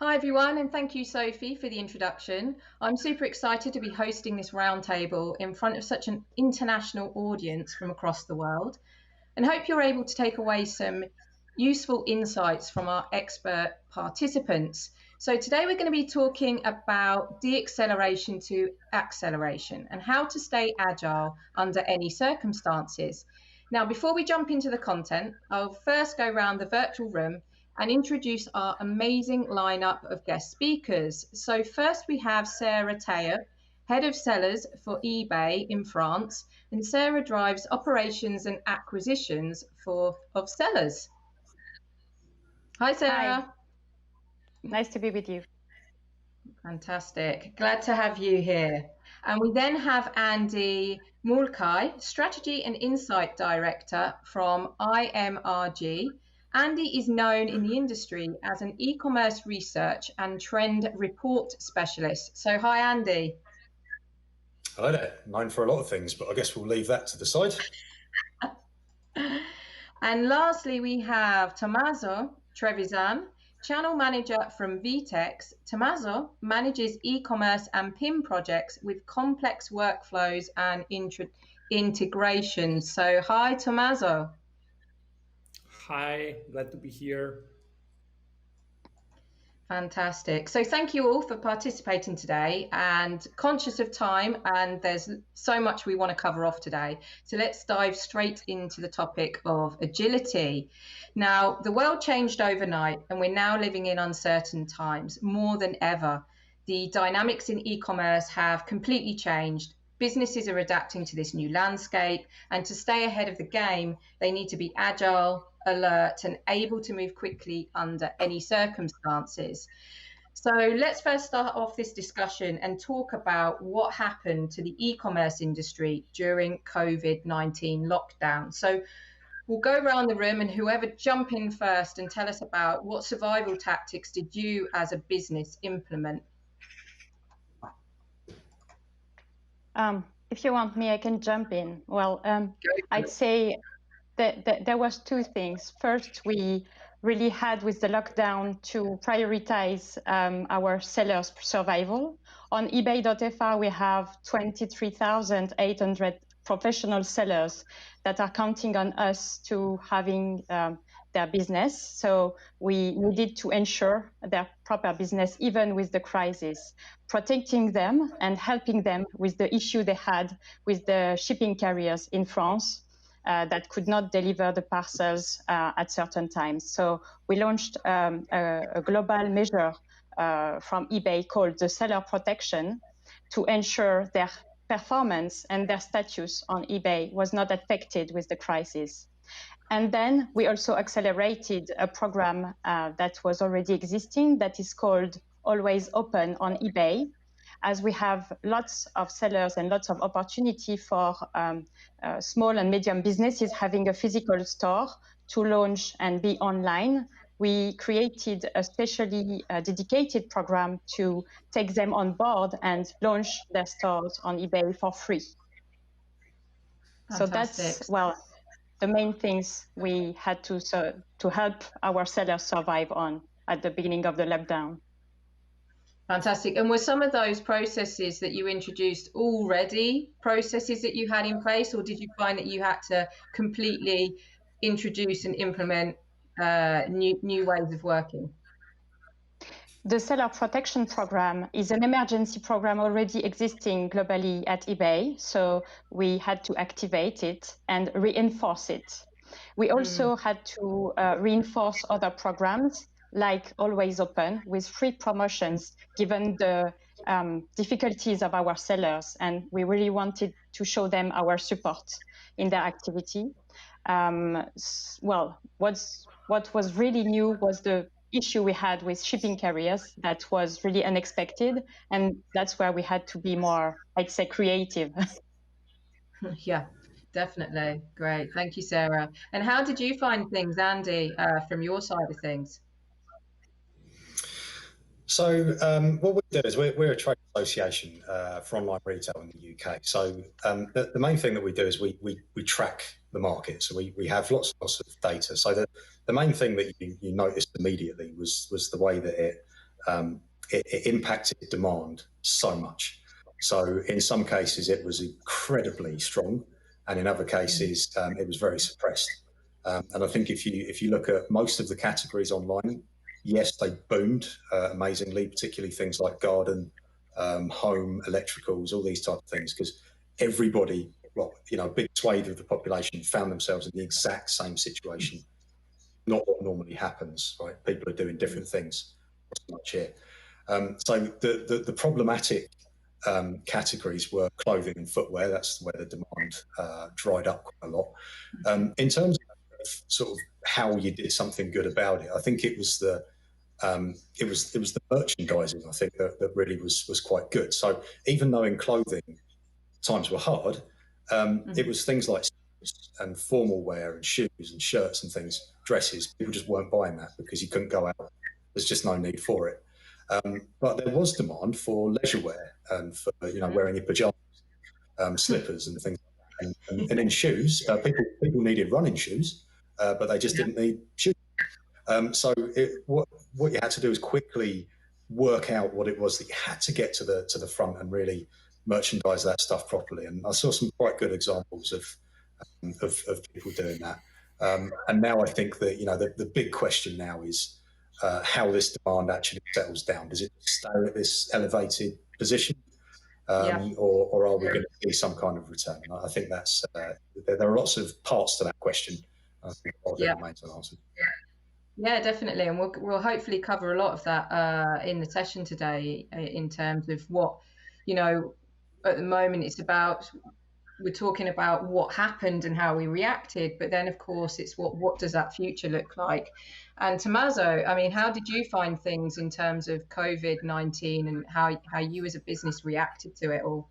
Hi everyone, and thank you, Sophie, for the introduction. I'm super excited to be hosting this roundtable in front of such an international audience from across the world, and hope you're able to take away some useful insights from our expert participants. So today we're going to be talking about deceleration to acceleration and how to stay agile under any circumstances. Now, before we jump into the content, I'll first go around the virtual room and introduce our amazing lineup of guest speakers. So first we have Sarah Tayeb, Head of Sellers for eBay in France, and Sarah drives operations and acquisitions of sellers. Hi, Sarah. Hi. Nice to be with you. Fantastic. Glad to have you here. And we then have Andy Mulcahy, Strategy and Insight Director from IMRG. Andy is known in the industry as an e-commerce research and trend report specialist. So hi, Andy. Hi there. Known for a lot of things, but I guess we'll leave that to the side. And lastly, we have Tommaso Trevisan, Channel Manager from Vtex. Tommaso manages e-commerce and PIM projects with complex workflows and integrations. So hi, Tommaso. Hi, glad to be here. Fantastic. So thank you all for participating today, and conscious of time, and there's so much we want to cover off today. So let's dive straight into the topic of agility. Now, the world changed overnight and we're now living in uncertain times more than ever. The dynamics in e-commerce have completely changed. Businesses are adapting to this new landscape, and to stay ahead of the game, they need to be agile, alert, and able to move quickly under any circumstances. So let's first start off this discussion and talk about what happened to the e-commerce industry during COVID-19 lockdown. So we'll go around the room, and whoever jump in first and tell us about what survival tactics did you as a business implement? If you want me, I can jump in. Well, I'd say that there was two things. First, we really had with the lockdown to prioritize our sellers' survival. On eBay.fr, we have 23,800 professional sellers that are counting on us to having their business. So we needed to ensure their proper business, even with the crisis, protecting them and helping them with the issue they had with the shipping carriers in France that could not deliver the parcels at certain times. So we launched a global measure from eBay called the seller protection to ensure their performance and their status on eBay was not affected with the crisis. And then we also accelerated a program that was already existing that is called Always Open on eBay, as we have lots of sellers and lots of opportunity for small and medium businesses having a physical store to launch and be online. We created a specially dedicated program to take them on board and launch their stores on eBay for free. Fantastic. So that's, well, the main things we had to help our sellers survive on at the beginning of the lockdown. Fantastic. And were some of those processes that you introduced already processes that you had in place, or did you find that you had to completely introduce and implement new ways of working? The seller protection program is an emergency program already existing globally at eBay, so we had to activate it and reinforce it. We also had to reinforce other programs like Always Open with free promotions, given the difficulties of our sellers, and we really wanted to show them our support in their activity. Well, what was really new was the issue we had with shipping carriers that was really unexpected, and that's where we had to be more, I'd say, creative. Yeah, definitely. Great. Thank you, Sarah. And how did you find things, Andy, from your side of things? So what we do is we're a trade association for online retail in the UK. So the main thing that we do is we track the market. So we have lots of data. So the main thing that you noticed immediately was the way that it it impacted demand so much. So in some cases, it was incredibly strong, and in other cases, it was very suppressed. And I think if you look at most of the categories online, yes, they boomed amazingly, particularly things like garden, home, electricals, all these type of things, because everybody, well, a big swathe of the population found themselves in the exact same situation. Not what normally happens, right? People are doing different things. So much here. So the problematic categories were clothing and footwear. That's where the demand dried up quite a lot. In terms of sort of how you did something good about it, I think it was the merchandising. I think that really was quite good. So even though in clothing times were hard, it was things like and formal wear and shoes and shirts and things, dresses. People just weren't buying that because you couldn't go out. There's just no need for it. But there was demand for leisure wear and for wearing your pajamas, slippers and things like that. And in shoes, people needed running shoes, but they just didn't need shoes. So what you had to do is quickly work out what it was that you had to get to the front and really merchandise that stuff properly. And I saw some quite good examples of people doing that. And now I think that the big question now is how this demand actually settles down. Does it stay at this elevated position, or are we going to see some kind of return? I think that's there are lots of parts to that question. I think I'll remain to answer. Yeah, definitely, and we'll hopefully cover a lot of that in the session today in terms of what at the moment it's about. We're talking about what happened and how we reacted, but then of course it's what does that future look like? And Tommaso, I mean, how did you find things in terms of COVID-19 and how you as a business reacted to it all?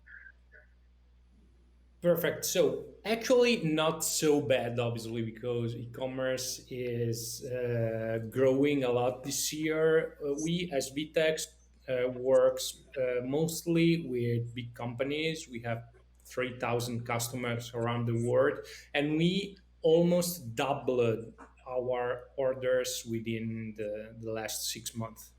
Perfect. So actually not so bad, obviously, because e-commerce is growing a lot this year. We as Vtex works mostly with big companies. We have 3,000 customers around the world, and we almost doubled our orders within the last 6 months.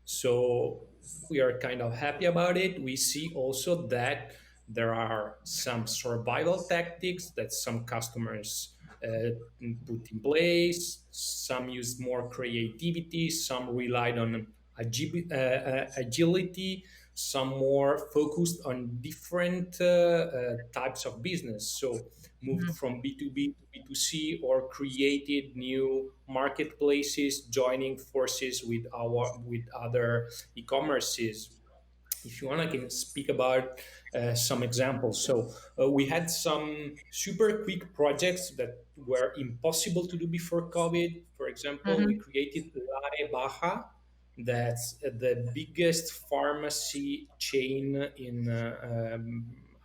So we are kind of happy about it. We see also that there are some survival tactics that some customers put in place. Some used more creativity, some relied on agility, some more focused on different types of business. So moved from B2B to B2C or created new marketplaces, joining forces with other e-commerces. If you want, I can speak about some examples. So we had some super quick projects that were impossible to do before COVID. For example, we created La Baja. That's the biggest pharmacy chain in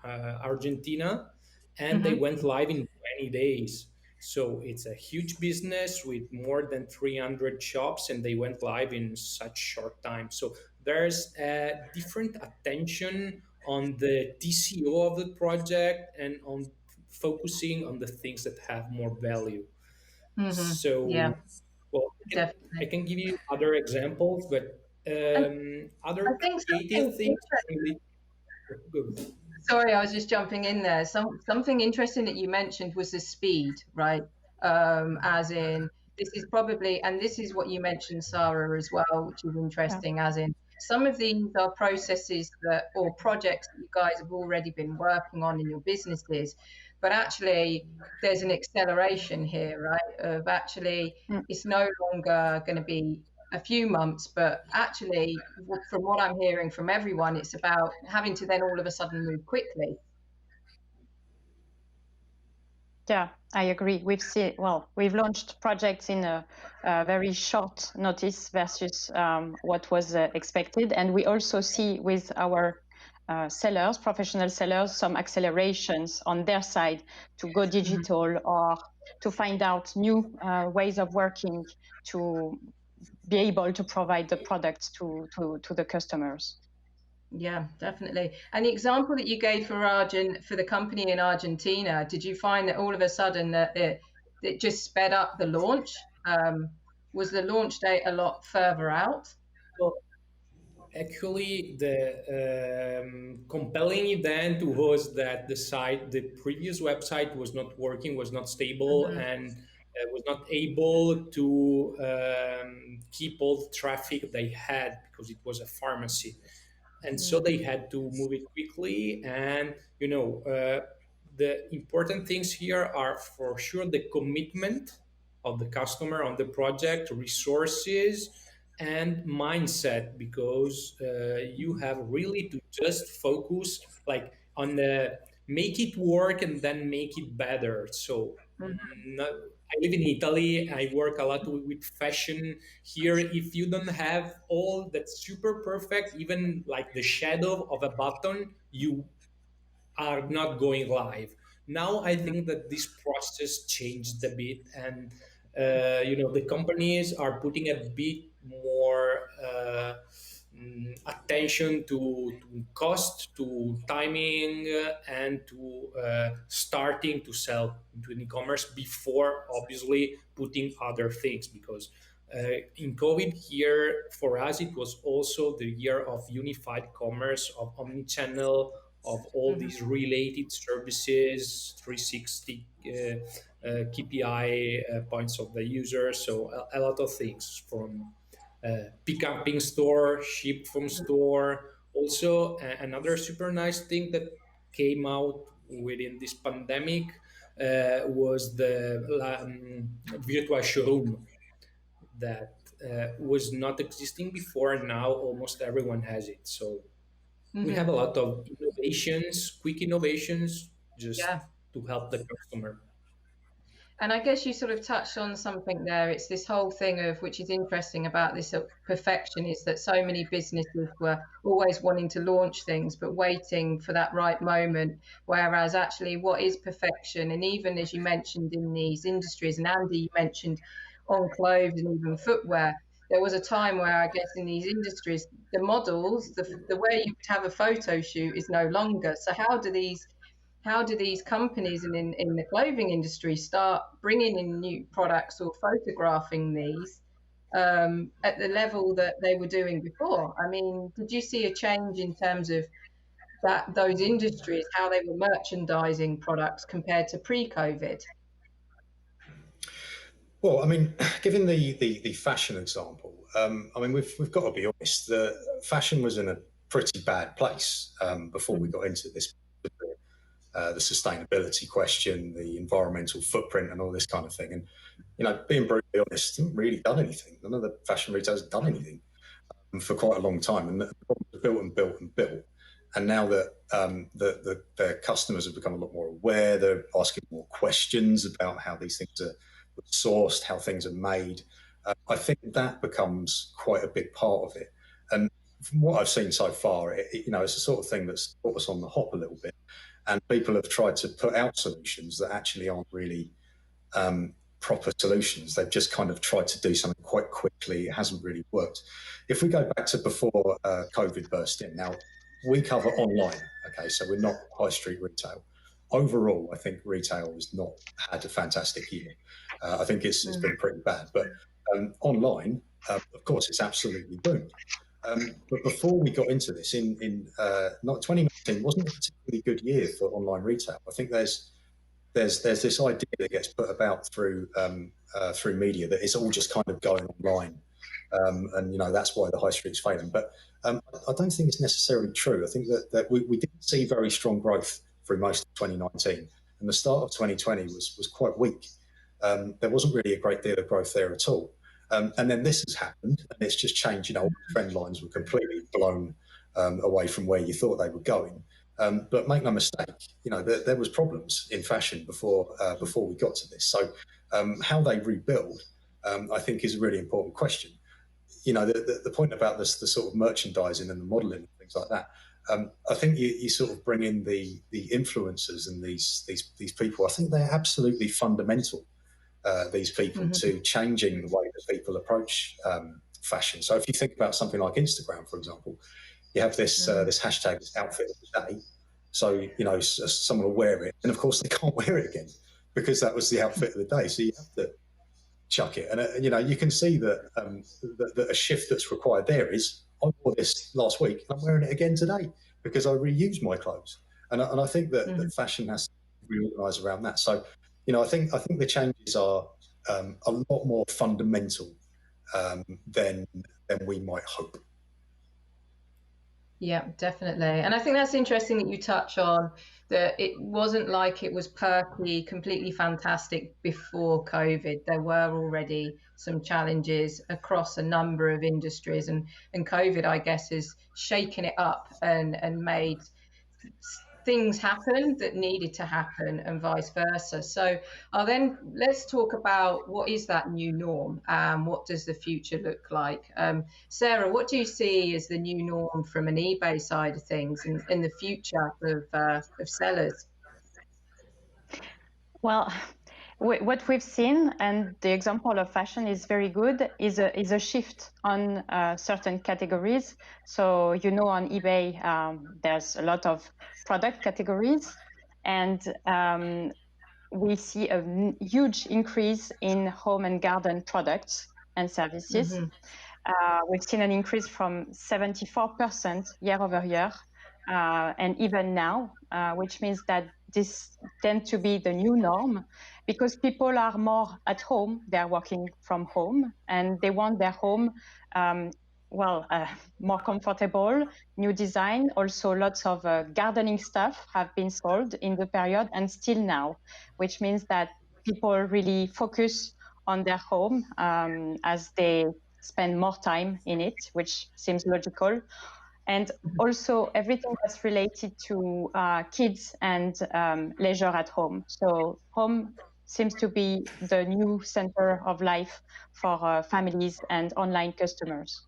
Argentina, and they went live in 20 days. So it's a huge business with more than 300 shops, and they went live in such short time. So there's a different attention on the TCO of the project and on focusing on the things that have more value. So, well, I can give you other examples, but other creative things. Sorry, I was just jumping in there. Something interesting that you mentioned was the speed, right? As in, this is probably, and this is what you mentioned, Sarah, as well, which is interesting, as in, some of these are processes or projects that you guys have already been working on in your businesses, but actually there's an acceleration here, right? Of actually, it's no longer going to be a few months, but actually, from what I'm hearing from everyone, it's about having to then all of a sudden move quickly. Yeah, I agree. We've launched projects in a very short notice versus what was expected. And we also see with our sellers, professional sellers, some accelerations on their side to go digital or to find out new ways of working to be able to provide the products to the customers. Yeah, definitely. And the example that you gave for the company in Argentina, did you find that all of a sudden that it just sped up the launch? Was the launch date a lot further out? Actually, the compelling event was that the previous website was not working, was not stable, and was not able to keep all the traffic they had because it was a pharmacy. And so they had to move it quickly. And, the important things here are for sure the commitment of the customer on the project, resources, and mindset, because you have really to just focus like on the make it work and then make it better. So I live in Italy. I work a lot with fashion here. If you don't have all that super perfect, even like the shadow of a button, you are not going live. Now I think that this process changed a bit, and the companies are putting a bit more attention to cost, to timing, and to starting to sell into an e-commerce before obviously putting other things, because in COVID here, for us, it was also the year of unified commerce, of omnichannel, of all these related services, 360 KPI points of the user. So a lot of things, from pick up in store, ship from store. Also, another super nice thing that came out within this pandemic was the virtual showroom that was not existing before, and now almost everyone has it. So we have a lot of innovations, quick innovations, just Yeah. to help the customer. And I guess you sort of touched on something there. It's this whole thing of, which is interesting about this perfection, is that so many businesses were always wanting to launch things, but waiting for that right moment. Whereas actually, what is perfection? And even as you mentioned in these industries, and Andy, you mentioned on clothes and even footwear, there was a time where I guess in these industries, the models, the way you would have a photo shoot is no longer. So how do these companies in the clothing industry start bringing in new products or photographing these at the level that they were doing before? I mean, did you see a change in terms of those industries, how they were merchandising products compared to pre-COVID? Well, I mean, given the fashion example, I mean, we've got to be honest. The fashion was in a pretty bad place before we got into this. The sustainability question, the environmental footprint, and all this kind of thing. And being brutally honest, haven't really done anything. None of the fashion retailers have done anything for quite a long time, and the problems are built and built and built. And now that their customers have become a lot more aware, they're asking more questions about how these things are sourced, how things are made. I think that becomes quite a big part of it. And from what I've seen so far, it's the sort of thing that's put us on the hop a little bit. And people have tried to put out solutions that actually aren't really proper solutions. They've just kind of tried to do something quite quickly. It hasn't really worked. If we go back to before COVID burst in, now we cover online, okay, so we're not high street retail. Overall, I think retail has not had a fantastic year. I think it's been pretty bad. But online, of course, it's absolutely boomed. But before we got into this, in 2019 wasn't a particularly good year for online retail. I think there's this idea that gets put about through media that it's all just kind of going online, and that's why the high street's failing. But I don't think it's necessarily true. I think that we didn't see very strong growth through most of 2019, and the start of 2020 was quite weak. There wasn't really a great deal of growth there at all. And then this has happened, and it's just changed. All the trend lines were completely blown away from where you thought they were going. But make no mistake, there was problems in fashion before we got to this. So how they rebuild, I think, is a really important question. The point about the sort of merchandising and the modelling and things like that. I think you sort of bring in the influencers and these people. I think they're absolutely fundamental. These people to changing the way that people approach fashion. So if you think about something like Instagram, for example, you have this hashtag, this outfit of the day. So someone will wear it, and of course they can't wear it again because that was the outfit of the day. So you have to chuck it, and you can see that that a shift that's required there is I wore this last week and I'm wearing it again today because I reuse my clothes. And I think that, that fashion has to reorganise around that. So, I think the changes are a lot more fundamental than we might hope. Yeah, definitely. And I think that's interesting that you touch on that it wasn't like it was perfectly, completely fantastic before COVID. There were already some challenges across a number of industries, and COVID, I guess, has shaken it up and made things happen that needed to happen and vice versa. So let's talk about what is that new norm and what does the future look like? Sarah, what do you see as the new norm from an eBay side of things and in the future of sellers? Well, what we've seen, and the example of fashion is very good, is a shift on certain categories. So, on eBay, there's a lot of product categories, and we see a huge increase in home and garden products and services. We've seen an increase from 74% year over year, and even now, which means that this tends to be the new norm because people are more at home, they're working from home, and they want their home more comfortable, new design. Also, lots of gardening stuff have been sold in the period and still now, which means that people really focus on their home as they spend more time in it, which seems logical. And also everything that's related to kids and leisure at home. So home seems to be the new center of life for families and online customers.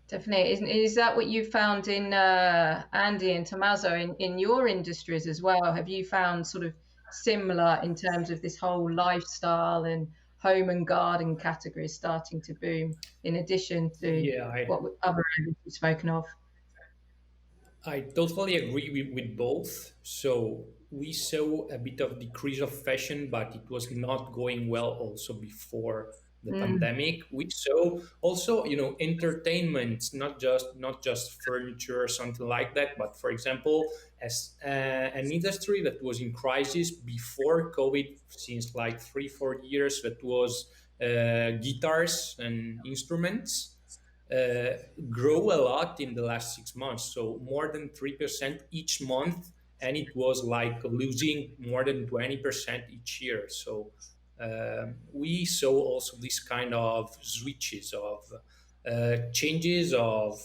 Definitely. Is that what you found in Andy and Tommaso in your industries as well? Have you found sort of similar in terms of this whole lifestyle and home and garden categories starting to boom in addition to what other areas you've spoken of? I totally agree with both. So we saw a bit of decrease of fashion, but it was not going well also before the pandemic. We saw also, entertainment, not just furniture or something like that, but for example, as an industry that was in crisis before COVID, since like 3-4 years, that was guitars and instruments. Grow a lot in the last 6 months, so more than 3% each month, and it was like losing more than 20% each year. So we saw also this kind of switches of changes of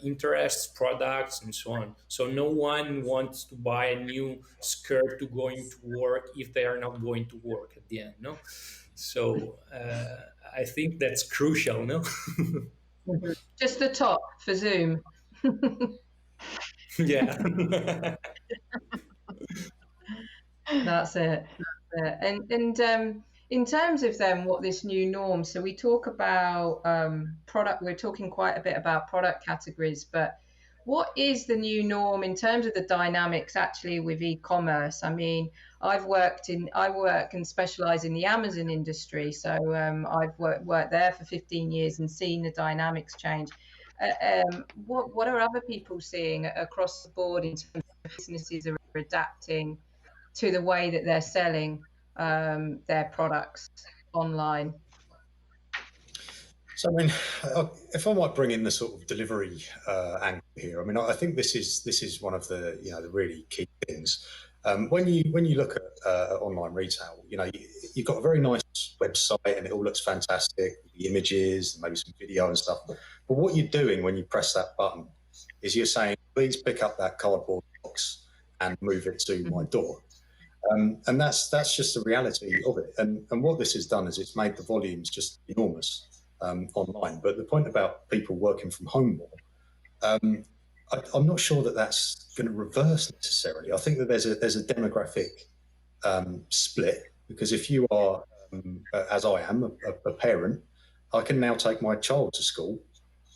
interests, products, and so on. So no one wants to buy a new skirt to going to work if they are not going to work at the end, no? So I think that's crucial, no? Just the top for Zoom. Yeah. That's it. And in terms of then what this new norm, so we talk about product, we're talking quite a bit about product categories, but what is the new norm in terms of the dynamics actually with e-commerce? I mean, I work and specialize in the Amazon industry. So I've worked there for 15 years and seen the dynamics change. What are other people seeing across the board in terms of businesses are adapting to the way that they're selling their products online? So, I mean, if I might bring in the sort of delivery angle here, I mean, I think this is one of the the really key things. When you look at online retail, you've got a very nice website and it all looks fantastic, the images, and maybe some video and stuff. But what you're doing when you press that button is you're saying, please pick up that cardboard box and move it to my door. And that's just the reality of it. And what this has done is it's made the volumes just enormous online. But the point about people working from home more, I'm not sure that that's going to reverse necessarily. I think that there's a demographic split, because if you are, as I am, a parent, I can now take my child to school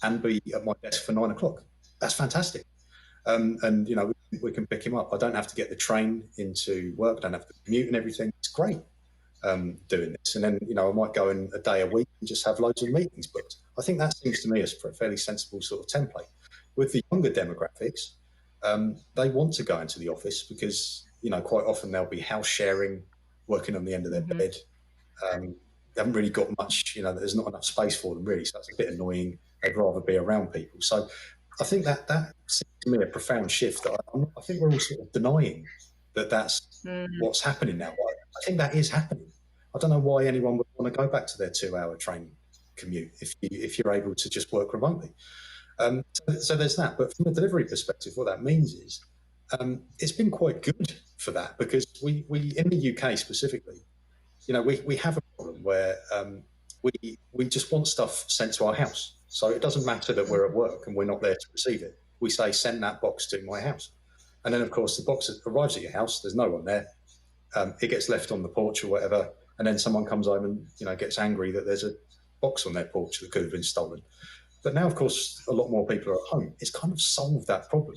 and be at my desk for 9 o'clock. That's fantastic. And we can pick him up. I don't have to get the train into work. I don't have to commute and everything. It's great. doing this. And then, I might go in a day a week and just have loads of meetings booked. I think that seems to me as a fairly sensible sort of template. With the younger demographics, they want to go into the office because, quite often they'll be house sharing, working on the end of their bed. They haven't really got much, there's not enough space for them really. So that's a bit annoying. They'd rather be around people. So I think that seems to me a profound shift that I think we're all sort of denying that's what's happening now. I think that is happening. I don't know why anyone would want to go back to their 2-hour train commute if you're able to just work remotely. So there's that. But from a delivery perspective, what that means is it's been quite good for that, because we in the UK specifically, we have a problem where we just want stuff sent to our house. So it doesn't matter that we're at work and we're not there to receive it. We say, send that box to my house. And then, of course, the box arrives at your house. There's no one there. It gets left on the porch or whatever. And then someone comes home and, gets angry that there's a box on their porch that could have been stolen. But now, of course, a lot more people are at home. It's kind of solved that problem.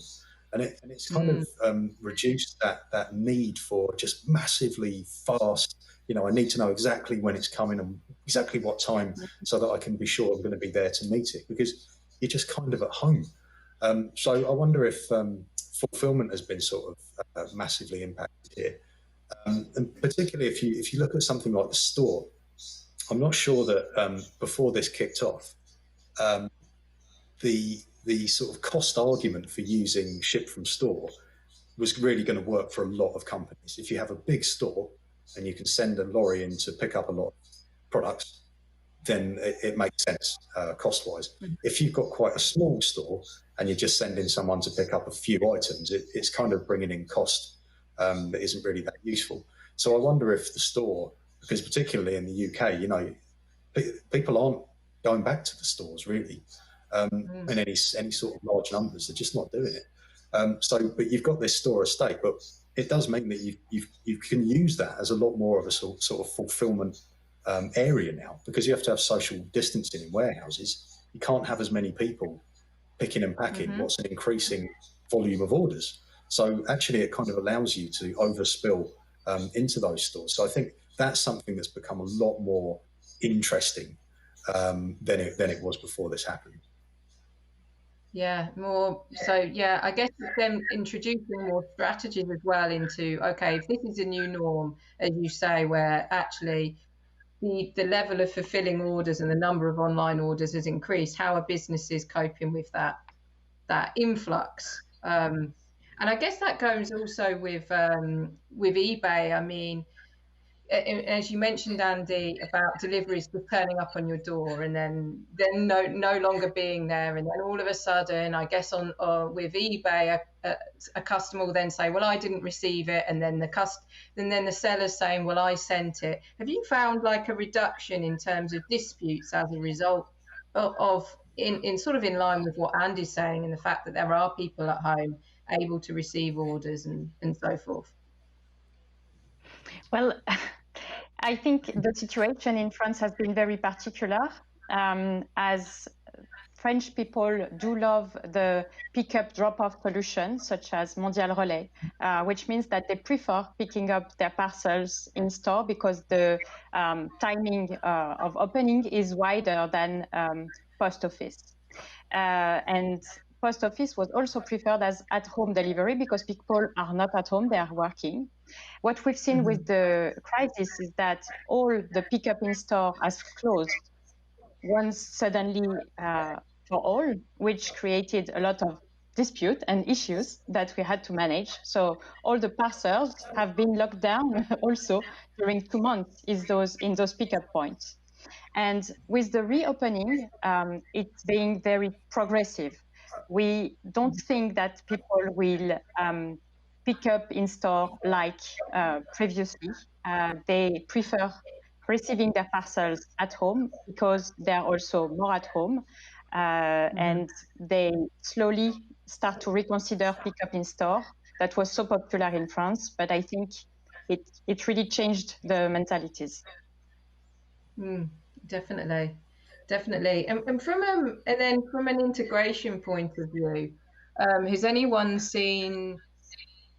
And it's kind of reduced that need for just massively fast, I need to know exactly when it's coming and exactly what time so that I can be sure I'm going to be there to meet it, because you're just kind of at home. So I wonder if fulfillment has been sort of massively impacted here. And particularly if you look at something like the store, I'm not sure that before this kicked off, the sort of cost argument for using ship from store was really going to work for a lot of companies. If you have a big store and you can send a lorry in to pick up a lot of products, then it makes sense cost-wise. If you've got quite a small store and you're just sending someone to pick up a few items, it's kind of bringing in cost that isn't really that useful. So I wonder if the store, because particularly in the UK, people aren't going back to the stores really in any sort of large numbers. They're just not doing it. But you've got this store estate, but it does mean that you can use that as a lot more of a sort of fulfillment area now, because you have to have social distancing in warehouses. You can't have as many people picking and packing what's an increasing volume of orders. So actually it kind of allows you to overspill into those stores. So I think that's something that's become a lot more interesting than it was before this happened. Yeah, more so. Yeah, I guess it's them introducing more strategies as well into, okay, if this is a new norm, as you say, where actually the level of fulfilling orders and the number of online orders has increased, how are businesses coping with that influx? And I guess that goes also with eBay. I mean, as you mentioned, Andy, about deliveries just turning up on your door and then no longer being there, and then all of a sudden, I guess with eBay, a customer will then say, "Well, I didn't receive it," and then the seller's saying, "Well, I sent it." Have you found like a reduction in terms of disputes as a result of in sort of in line with what Andy's saying, and the fact that there are people at home able to receive orders and so forth? Well, I think the situation in France has been very particular, as French people do love the pick-up drop-off solution, such as Mondial Relay, which means that they prefer picking up their parcels in store because the timing of opening is wider than post office. And post office was also preferred as at-home delivery because people are not at home, they are working. What we've seen with the crisis is that all the pickup in store has closed once suddenly for all, which created a lot of dispute and issues that we had to manage. So all the parcels have been locked down also during 2 months in those pickup points. And with the reopening, it's being very progressive. We don't think that people will pick up in store like previously. They prefer receiving their parcels at home because they're also more at home, and they slowly start to reconsider pickup in store. That was so popular in France, but I think it really changed the mentalities. Definitely. And from an integration point of view, has anyone seen,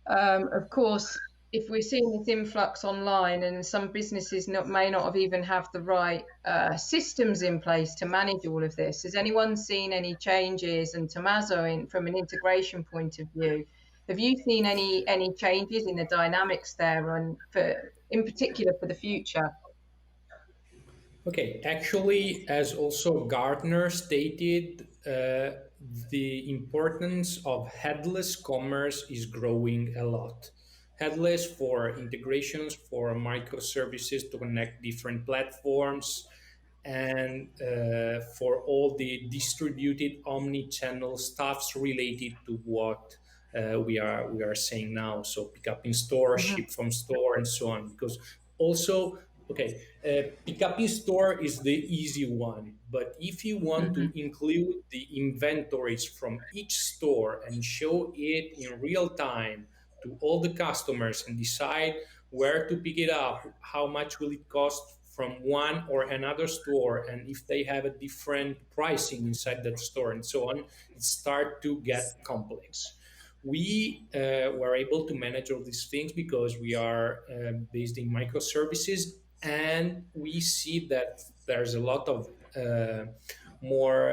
of course, if we're seeing this influx online, and some businesses may not have even have the right systems in place to manage all of this, has anyone seen any changes? And Tommaso, from an integration point of view, have you seen any changes in the dynamics there, and in particular for the future? Okay, actually, as also Gartner stated, the importance of headless commerce is growing a lot. Headless for integrations, for microservices to connect different platforms, and for all the distributed omni-channel stuffs related to what we are saying now. So pick up in store, ship from store, and so on. Because also, okay, pick up in store is the easy one, but if you want to include the inventories from each store and show it in real time to all the customers and decide where to pick it up, how much will it cost from one or another store, and if they have a different pricing inside that store and so on, it starts to get complex. We were able to manage all these things because we are based in microservices, and we see that there's a lot of more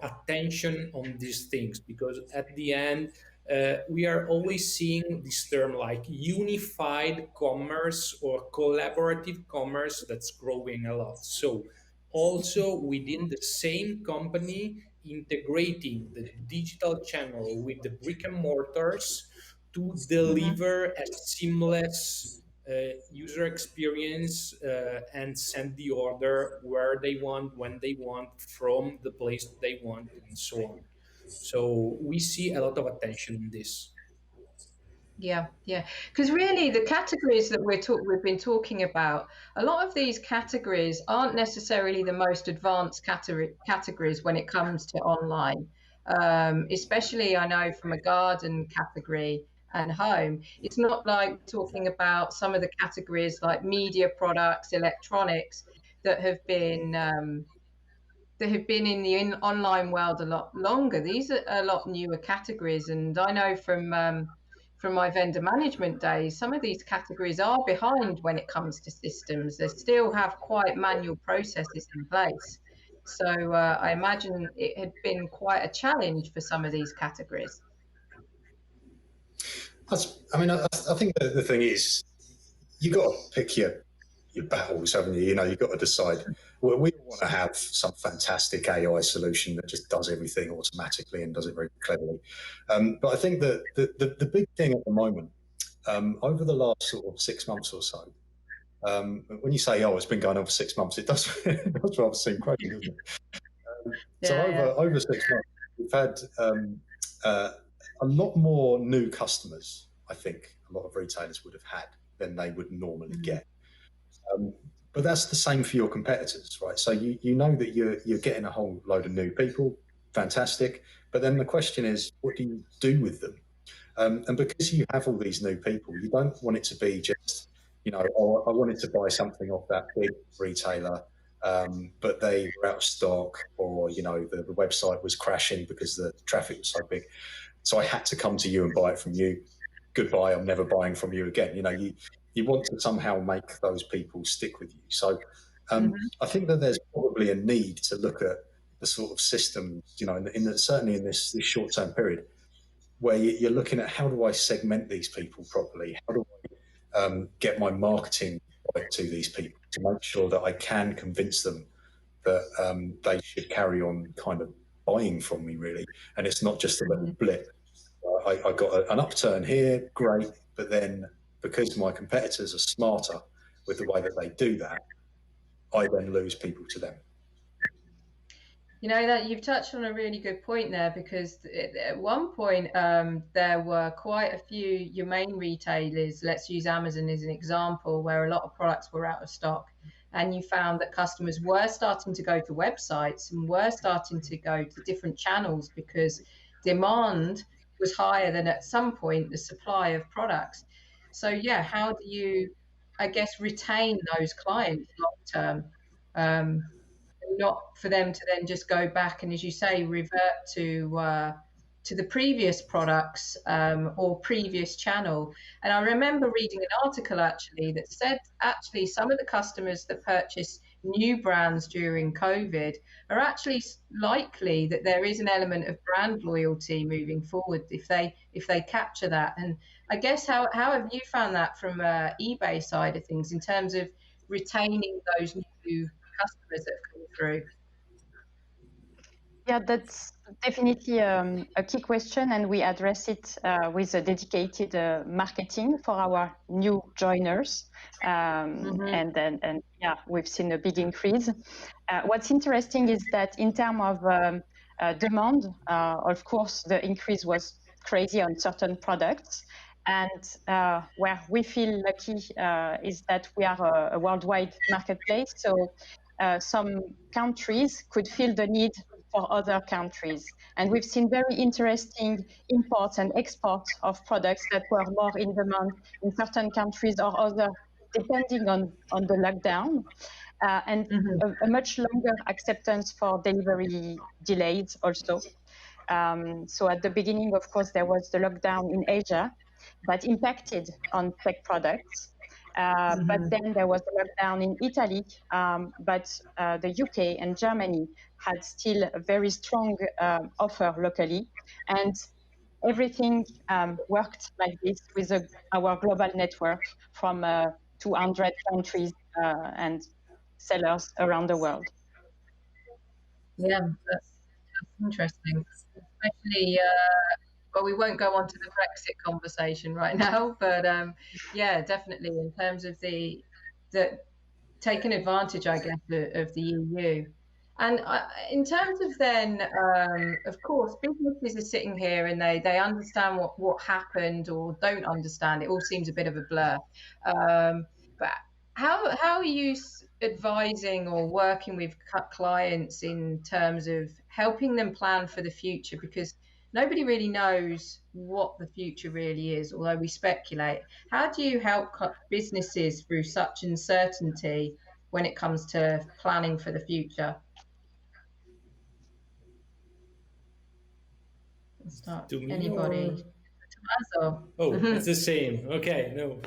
attention on these things, because at the end we are always seeing this term like unified commerce or collaborative commerce that's growing a lot. So also within the same company, integrating the digital channel with the brick and mortars to deliver a seamless user experience and send the order where they want, when they want, from the place they want, and so on. So we see a lot of attention in this. Yeah, because really the categories that we've been talking about, a lot of these categories aren't necessarily the most advanced categories when it comes to online. Especially, I know from a garden category and home, it's not like talking about some of the categories like media products, electronics, that have been in the online world a lot longer. These are a lot newer categories, and I know from my vendor management days, some of these categories are behind when it comes to systems. They still have quite manual processes in place. So I imagine it had been quite a challenge for some of these categories. I think the thing is, you got to pick your battles, haven't you? You've got to decide. Well, we want to have some fantastic AI solution that just does everything automatically and does it very cleverly. But I think that the big thing at the moment, over the last sort of 6 months or so, when you say, "Oh, it's been going on for 6 months," it does rather seem crazy, doesn't it? Over 6 months, we've had a lot more new customers. I think a lot of retailers would have had than they would normally get. But that's the same for your competitors, right? So you know that you're getting a whole load of new people, fantastic. But then the question is, what do you do with them? And because you have all these new people, you don't want it to be just, oh, I wanted to buy something off that big retailer, but they were out of stock, or the website was crashing because the traffic was so big. So I had to come to you and buy it from you. Goodbye, I'm never buying from you again. You want to somehow make those people stick with you. So I think that there's probably a need to look at the sort of system, certainly in this short-term period, where you're looking at, how do I segment these people properly? How do I get my marketing right to these people to make sure that I can convince them that they should carry on kind of buying from me, really? And it's not just a little blip. I got an upturn here, great, but then because my competitors are smarter with the way that they do that, I then lose people to them. That you've touched on a really good point there, because at one point there were quite a few your main retailers, let's use Amazon as an example, where a lot of products were out of stock, and you found that customers were starting to go to websites and were starting to go to different channels because demand was higher than at some point the supply of products. So yeah, how do you, I guess, retain those clients long term? Not for them to then just go back and, as you say, revert to to the previous products or previous channel. And I remember reading an article actually that said actually some of the customers that purchase new brands during COVID are actually likely that there is an element of brand loyalty moving forward if they capture that. And I guess how have you found that from eBay side of things in terms of retaining those new customers that have come through? Yeah, that's definitely a key question, and we address it with a dedicated marketing for our new joiners. And yeah, we've seen a big increase. What's interesting is that in terms of demand, of course, the increase was crazy on certain products. And where we feel lucky is that we are a worldwide marketplace. So some countries could feel the need for other countries. And we've seen very interesting imports and exports of products that were more in demand in certain countries or other, depending on the lockdown. And a much longer acceptance for delivery delays also. So at the beginning, of course, there was the lockdown in Asia that impacted on tech products. But then there was a lockdown in Italy, but the UK and Germany had still a very strong offer locally. And everything worked like this with our global network from 200 countries and sellers around the world. Yeah, that's interesting. Especially, well, we won't go on to the Brexit conversation right now, but yeah, definitely in terms of the taking advantage, I guess, of the EU. And in terms of then, of course, businesses are sitting here and they understand what happened or don't understand. It all seems a bit of a blur. But how are you advising or working with clients in terms of helping them plan for the future? Because nobody really knows what the future really is, although we speculate. How do you help businesses through such uncertainty when it comes to planning for the future? Let's start. Anybody? Tommaso. Oh, it's the same. Okay, no.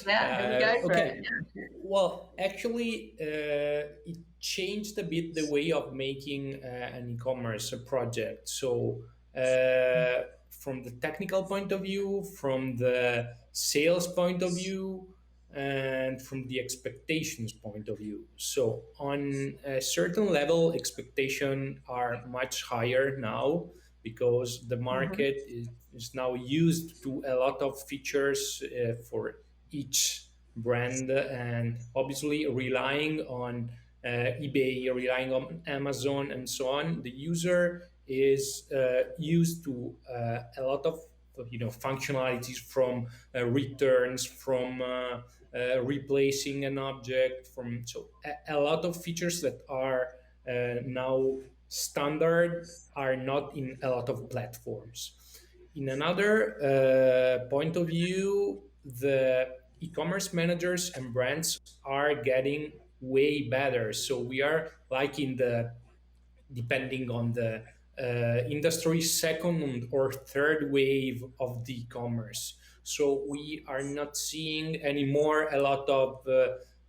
Yeah, go for okay. it. Well, actually, it changed a bit the way of making an e-commerce project. So from the technical point of view, from the sales point of view, and from the expectations point of view. So on a certain level, expectations are much higher now because the market is now used to a lot of features for each brand, and obviously relying on eBay, relying on Amazon and so on. The user is used to a lot of functionalities, from returns, from replacing an object, from a lot of features that are now standard are not in a lot of platforms. In another point of view, the e-commerce managers and brands are getting way better. So we are like in the, depending on the industry, second or third wave of the e-commerce. So we are not seeing anymore a lot of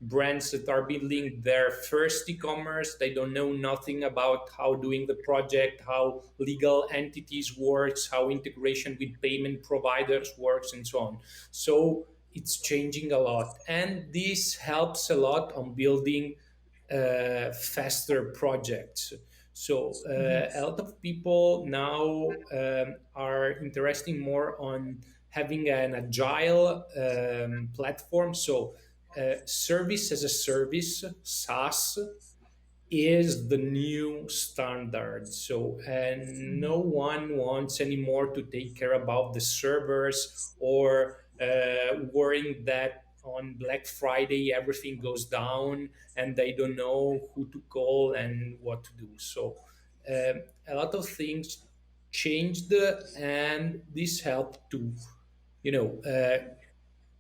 brands that are building their first e-commerce. They don't know nothing about how doing the project, how legal entities works, how integration with payment providers works, and so on. So it's changing a lot, and this helps a lot on building faster projects. So a lot of people now are interested more on having an agile platform. So service as a service, SaaS, is the new standard. So no one wants anymore to take care about the servers or worrying that on Black Friday everything goes down and they don't know who to call and what to do. So a lot of things changed, and this helped to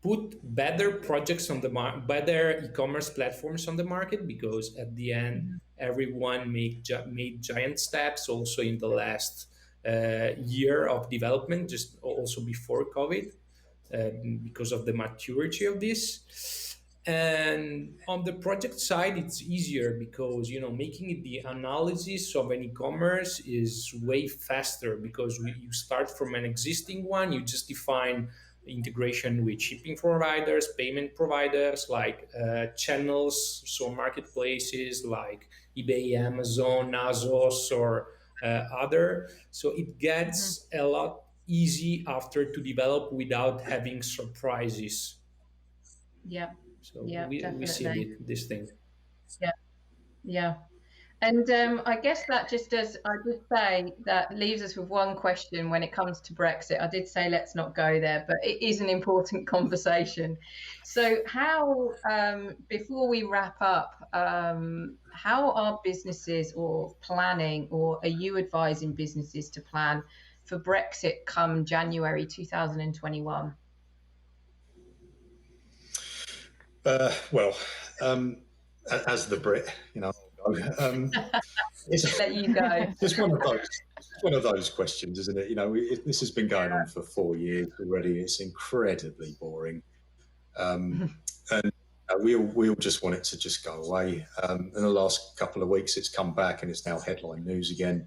put better projects on the better e-commerce platforms on the market, because at the end everyone made giant steps also in the last year of development, just also before COVID, because of the maturity of this. And on the project side, it's easier because, making it the analysis of an e-commerce is way faster, because you start from an existing one. You just define integration with shipping providers, payment providers, like channels, so marketplaces like eBay, Amazon, Azos, or other. So it gets a lot easy after to develop without having surprises. Yeah. So Yeah, we see a definitely. bit this thing. Yeah. Yeah. And I guess that just does, I did say that leaves us with one question when it comes to Brexit. I did say let's not go there, but it is an important conversation. So how, before we wrap up, how are businesses or planning, or are you advising businesses to plan for Brexit come January 2021? Well, as the Brit, it's Let you go. just one of those questions, isn't it? This has been going on for 4 years already. It's incredibly boring, and we all just want it to just go away. In the last couple of weeks, it's come back and it's now headline news again.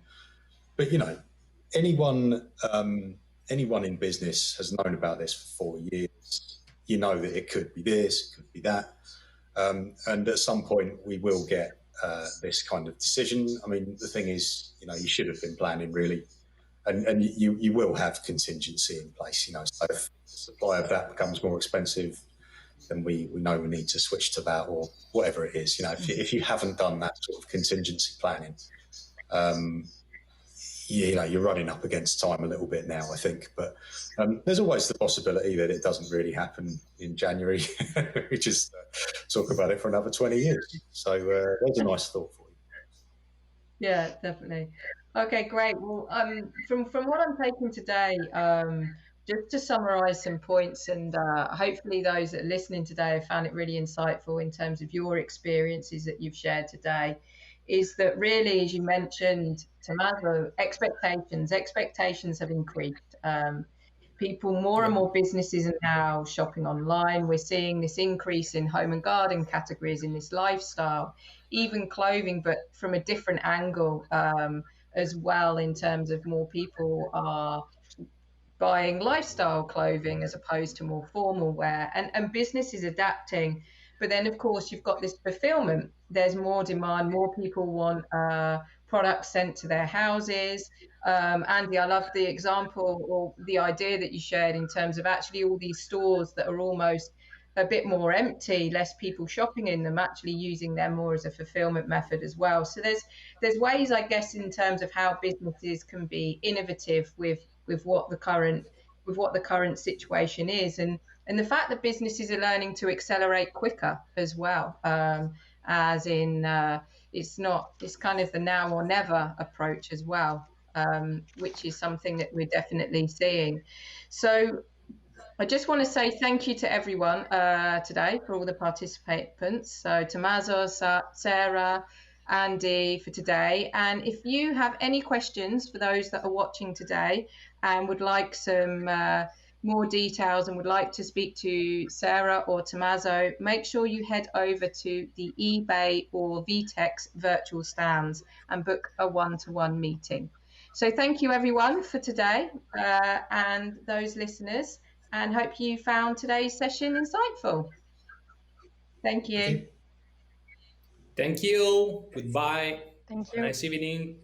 But anyone in business has known about this for 4 years. You know that it could be this, it could be that. And at some point we will get this kind of decision. I mean, the thing is, you should have been planning really, and you will have contingency in place. So if the supply of that becomes more expensive, then we know we need to switch to that, or whatever it is. If you haven't done that sort of contingency planning, you're running up against time a little bit now, I think. But there's always the possibility that it doesn't really happen in January. We just talk about it for another 20 years. So there's a nice thought for you. Yeah, definitely. Okay, great. Well, from what I'm taking today, just to summarize some points, and hopefully those that are listening today have found it really insightful in terms of your experiences that you've shared today, is that really, as you mentioned, Tommaso, expectations have increased. People, more and more businesses are now shopping online. We're seeing this increase in home and garden categories, in this lifestyle, even clothing, but from a different angle as well, in terms of more people are buying lifestyle clothing as opposed to more formal wear, and business is adapting. But then, of course, you've got this fulfillment. There's more demand. More people want products sent to their houses. Andy, I love the example or the idea that you shared in terms of actually all these stores that are almost a bit more empty, less people shopping in them, actually using them more as a fulfillment method as well. So there's ways, I guess, in terms of how businesses can be innovative with what the current situation is, and the fact that businesses are learning to accelerate quicker as well, as in it's kind of the now or never approach as well, which is something that we're definitely seeing. So I just want to say thank you to everyone today, for all the participants. So Tommaso, Sarah, Andy, for today. And if you have any questions for those that are watching today and would like some more details and would like to speak to Sarah or Tommaso, make sure you head over to the eBay or Vtex virtual stands and book a one-to-one meeting. So thank you everyone for today, and those listeners, and hope you found today's session insightful. Thank you. Thank you. Goodbye. Thank you. Nice evening.